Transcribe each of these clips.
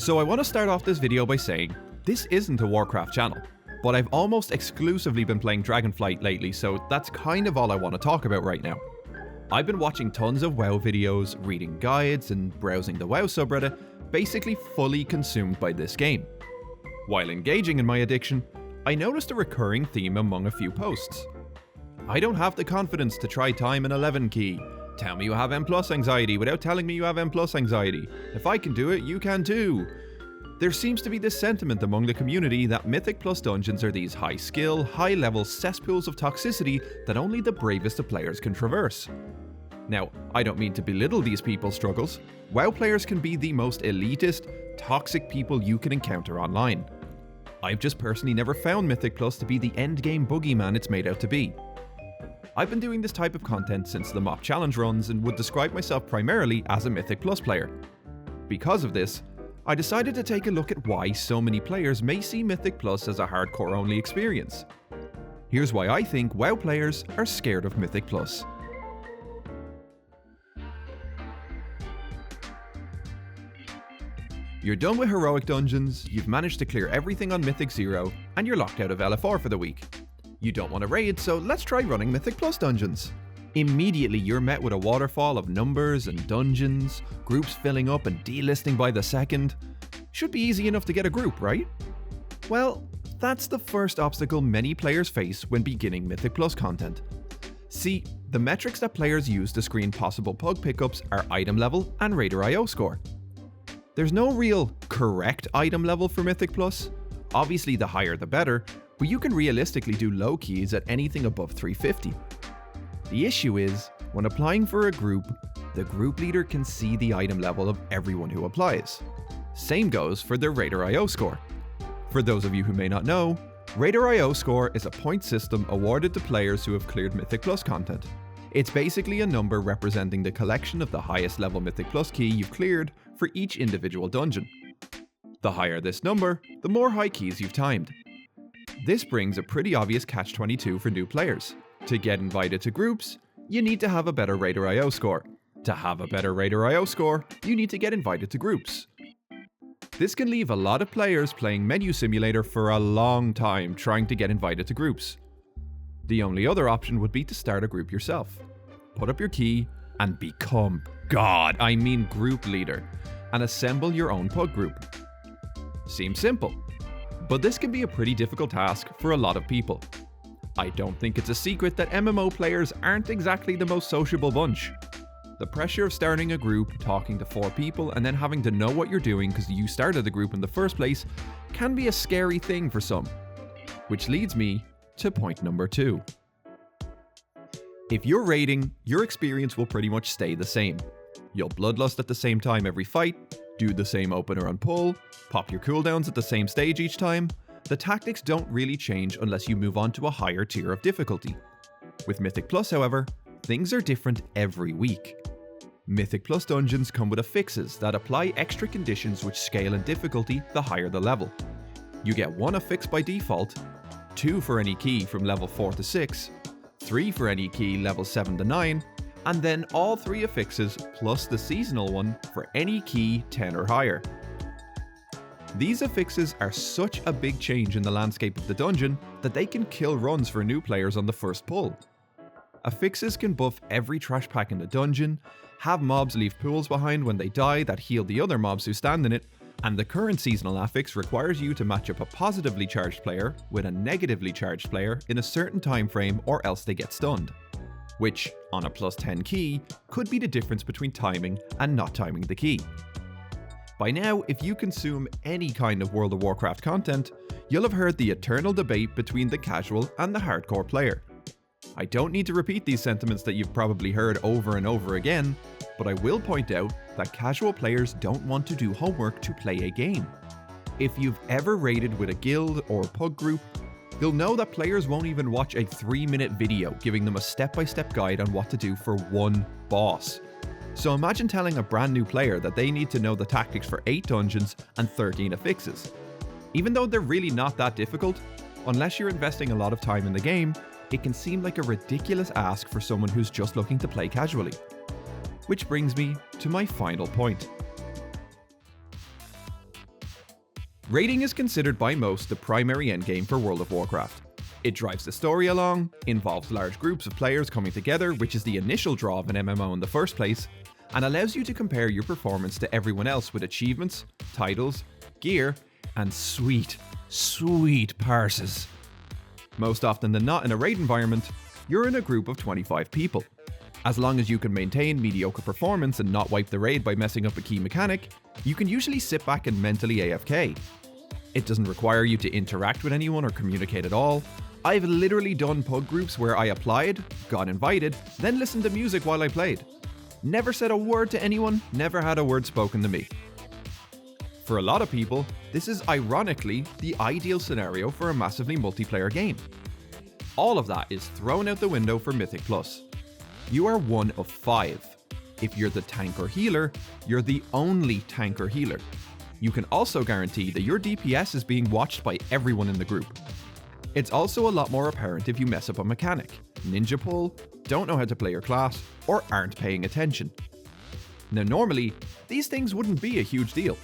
So I want to start off this video by saying, this isn't a Warcraft channel, but I've almost exclusively been playing Dragonflight lately, so that's kind of all I want to talk about right now. I've been watching tons of WoW videos, reading guides, and browsing the WoW subreddit, basically fully consumed by this game. While engaging in my addiction, I noticed a recurring theme among a few posts. I don't have the confidence to try time in 11 key. Tell me you have M+ anxiety without telling me you have M+ anxiety. If I can do it, you can too. There seems to be this sentiment among the community that Mythic Plus dungeons are these high skill, high level cesspools of toxicity that only the bravest of players can traverse. Now, I don't mean to belittle these people's struggles. WoW players can be the most elitist, toxic people you can encounter online. I've just personally never found Mythic Plus to be the endgame boogeyman it's made out to be. I've been doing this type of content since the MOP challenge runs and would describe myself primarily as a Mythic Plus player. Because of this, I decided to take a look at why so many players may see Mythic Plus as a hardcore only experience. Here's why I think WoW players are scared of Mythic Plus. You're done with heroic dungeons, you've managed to clear everything on Mythic 0, and you're locked out of LFR for the week. You don't want to raid, so let's try running Mythic Plus dungeons. Immediately you're met with a waterfall of numbers and dungeons, groups filling up and delisting by the second. Should be easy enough to get a group, right? Well, that's the first obstacle many players face when beginning Mythic Plus content. See, the metrics that players use to screen possible pug pickups are item level and Raider IO score. There's no real correct item level for Mythic Plus. Obviously the higher the better, but you can realistically do low keys at anything above 350. The issue is, when applying for a group, the group leader can see the item level of everyone who applies. Same goes for their Raider IO score. For those of you who may not know, Raider IO score is a point system awarded to players who have cleared Mythic Plus content. It's basically a number representing the collection of the highest level Mythic Plus key you've cleared for each individual dungeon. The higher this number, the more high keys you've timed. This brings a pretty obvious catch-22 for new players. To get invited to groups, you need to have a better Raider IO score. To have a better Raider IO score, you need to get invited to groups. This can leave a lot of players playing Menu Simulator for a long time trying to get invited to groups. The only other option would be to start a group yourself. Put up your key and become group leader, and assemble your own pug group. Seems simple, but this can be a pretty difficult task for a lot of people. I don't think it's a secret that MMO players aren't exactly the most sociable bunch. The pressure of starting a group, talking to 4 people, and then having to know what you're doing because you started the group in the first place can be a scary thing for some. Which leads me to point number 2. If you're raiding, your experience will pretty much stay the same. You'll bloodlust at the same time every fight, do the same opener and pull, pop your cooldowns at the same stage each time. The tactics don't really change unless you move on to a higher tier of difficulty. With Mythic Plus, however, things are different every week. Mythic Plus dungeons come with affixes that apply extra conditions which scale in difficulty the higher the level. You get 1 affix by default, 2 for any key from level 4 to 6, 3 for any key level 7 to 9, and then all 3 affixes plus the seasonal one for any key 10 or higher. These affixes are such a big change in the landscape of the dungeon that they can kill runs for new players on the first pull. Affixes can buff every trash pack in the dungeon, have mobs leave pools behind when they die that heal the other mobs who stand in it, and the current seasonal affix requires you to match up a positively charged player with a negatively charged player in a certain time frame or else they get stunned. Which, on a plus 10 key, could be the difference between timing and not timing the key. By now, if you consume any kind of World of Warcraft content, you'll have heard the eternal debate between the casual and the hardcore player. I don't need to repeat these sentiments that you've probably heard over and over again, but I will point out that casual players don't want to do homework to play a game. If you've ever raided with a guild or pug group, you'll know that players won't even watch a 3-minute video giving them a step-by-step guide on what to do for one boss. So imagine telling a brand new player that they need to know the tactics for 8 dungeons and 13 affixes. Even though they're really not that difficult, unless you're investing a lot of time in the game, it can seem like a ridiculous ask for someone who's just looking to play casually. Which brings me to my final point. Raiding is considered by most the primary endgame for World of Warcraft. It drives the story along, involves large groups of players coming together, which is the initial draw of an MMO in the first place, and allows you to compare your performance to everyone else with achievements, titles, gear, and sweet parses. Most often than not in a raid environment, you're in a group of 25 people. As long as you can maintain mediocre performance and not wipe the raid by messing up a key mechanic, you can usually sit back and mentally AFK. It doesn't require you to interact with anyone or communicate at all. I've literally done pub groups where I applied, got invited, then listened to music while I played. Never said a word to anyone, never had a word spoken to me. For a lot of people, this is ironically the ideal scenario for a massively multiplayer game. All of that is thrown out the window for Mythic Plus. You are one of 5. If you're the tank or healer, you're the only tank or healer. You can also guarantee that your DPS is being watched by everyone in the group. It's also a lot more apparent if you mess up a mechanic, ninja pull, don't know how to play your class, or aren't paying attention. Now normally, these things wouldn't be a huge deal.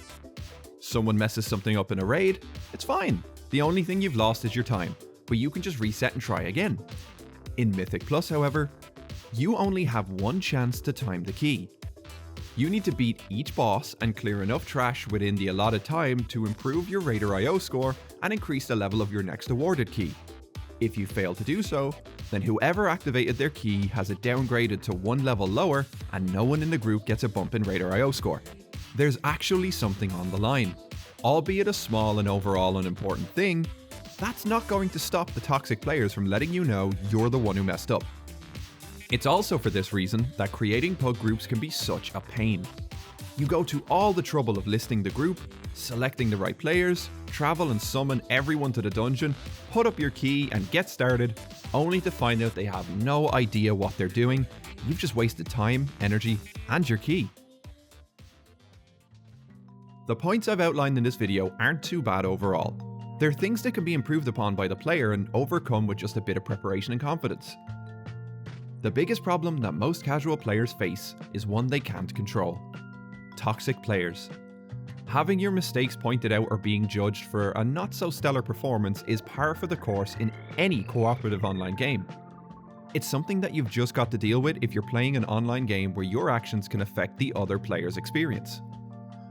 Someone messes something up in a raid, it's fine. The only thing you've lost is your time, but you can just reset and try again. In Mythic Plus, however, you only have one chance to time the key. You need to beat each boss and clear enough trash within the allotted time to improve your Raider IO score and increase the level of your next awarded key. If you fail to do so, then whoever activated their key has it downgraded to one level lower and no one in the group gets a bump in Raider IO score. There's actually something on the line. Albeit a small and overall unimportant thing, that's not going to stop the toxic players from letting you know you're the one who messed up. It's also for this reason that creating pub groups can be such a pain. You go to all the trouble of listing the group, selecting the right players, travel and summon everyone to the dungeon, put up your key and get started, only to find out they have no idea what they're doing. You've just wasted time, energy, and your key. The points I've outlined in this video aren't too bad overall. They're things that can be improved upon by the player and overcome with just a bit of preparation and confidence. The biggest problem that most casual players face is one they can't control: toxic players. Having your mistakes pointed out or being judged for a not so stellar performance is par for the course in any cooperative online game. It's something that you've just got to deal with if you're playing an online game where your actions can affect the other player's experience.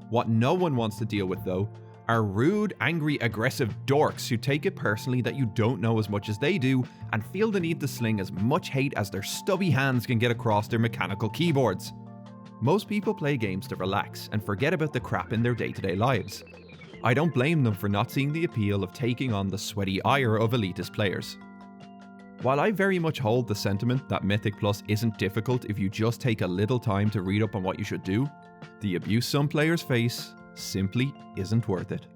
What no one wants to deal with though are rude, angry, aggressive dorks who take it personally that you don't know as much as they do and feel the need to sling as much hate as their stubby hands can get across their mechanical keyboards. Most people play games to relax and forget about the crap in their day-to-day lives. I don't blame them for not seeing the appeal of taking on the sweaty ire of elitist players. While I very much hold the sentiment that Mythic Plus isn't difficult if you just take a little time to read up on what you should do, the abuse some players face simply isn't worth it.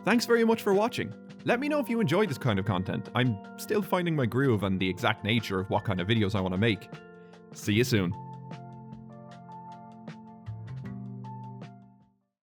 Thanks very much for watching. Let me know if you enjoy this kind of content. I'm still finding my groove and the exact nature of what kind of videos I want to make. See you soon.